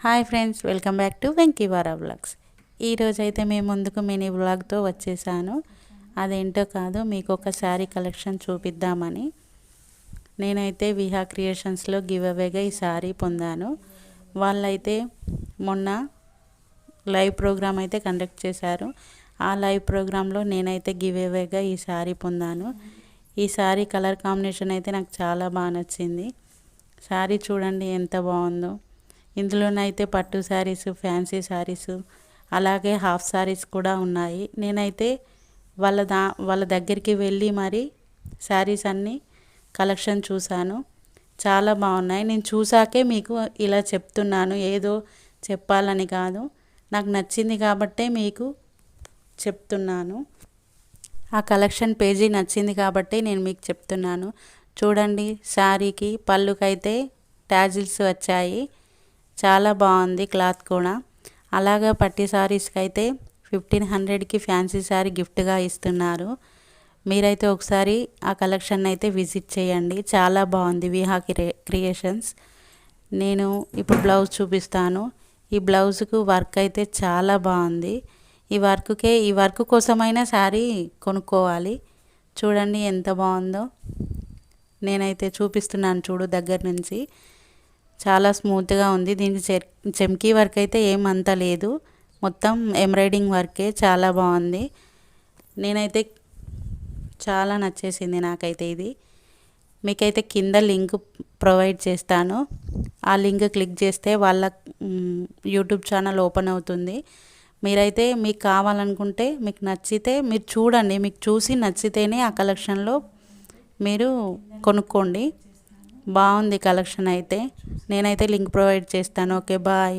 Hi friends, welcome back to Venkivara vlogs. ఈరోజైతే మేము ముందుకు మినీ వ్లాగ్తో వచ్చేసాను. అదేంటో కాదు, మీకు ఒక శారీ కలెక్షన్ చూపిద్దామని. నేనైతే విహా క్రియేషన్స్లో గివ్ అవేగా ఈ శారీ పొందాను. వాళ్ళైతే మొన్న లైవ్ ప్రోగ్రామ్ అయితే కండక్ట్ చేశారు. ఆ లైవ్ ప్రోగ్రాంలో నేనైతే గివ్ అవేగా ఈ శారీ పొందాను. ఈ శారీ కలర్ కాంబినేషన్ అయితే నాకు చాలా బాగా నచ్చింది. శారీ చూడండి ఎంత బాగుందో. ఇందులోనైతే పట్టు శారీస్, ఫ్యాన్సీ శారీస్, అలాగే హాఫ్ శారీస్ కూడా ఉన్నాయి. నేనైతే వాళ్ళ దగ్గరికి వెళ్ళి మరి శారీస్ అన్నీ కలెక్షన్ చూశాను. చాలా బాగున్నాయి. నేను చూసాకే మీకు ఇలా చెప్తున్నాను, ఏదో చెప్పాలని కాదు, నాకు నచ్చింది కాబట్టే మీకు చెప్తున్నాను. ఆ కలెక్షన్ పేజీ నచ్చింది కాబట్టి నేను మీకు చెప్తున్నాను. చూడండి, శారీకి పళ్ళుకైతే ట్యాజిల్స్ వచ్చాయి. చాలా బాగుంది క్లాత్ కూడా. అలాగా పట్టి శారీస్కి అయితే 1500కి ఫ్యాన్సీ శారీ గిఫ్ట్గా ఇస్తున్నారు. మీరైతే ఒకసారి ఆ కలెక్షన్ అయితే విజిట్ చేయండి. చాలా బాగుంది విహా క్రియేషన్స్. నేను ఇప్పుడు బ్లౌజ్ చూపిస్తాను. ఈ బ్లౌజ్కు వర్క్ అయితే చాలా బాగుంది. ఈ వర్క్ కోసమైనా శారీ కొనుక్కోవాలి. చూడండి ఎంత బాగుందో. నేనైతే చూపిస్తున్నాను చూడు దగ్గర నుంచి. చాలా స్మూత్గా ఉంది. దీనికి చెమ్కీ వర్క్ అయితే ఏమంత లేదు, మొత్తం ఎంబ్రాయిడింగ్ వర్కే. చాలా బాగుంది. నేనైతే చాలా నచ్చేసింది నాకైతే ఇది. మీకైతే కింద లింక్ ప్రొవైడ్ చేస్తాను. ఆ లింక్ క్లిక్ చేస్తే వాళ్ళ యూట్యూబ్ ఛానల్ ఓపెన్ అవుతుంది. మీరైతే మీకు కావాలనుకుంటే, మీకు నచ్చితే మీరు చూడండి. మీకు చూసి నచ్చితేనే ఆ కలెక్షన్లో మీరు కొనుక్కోండి. బాగుంది కలెక్షన్ అయితే. నేనైతే లింక్ ప్రొవైడ్ చేస్తాను. Okay, bye.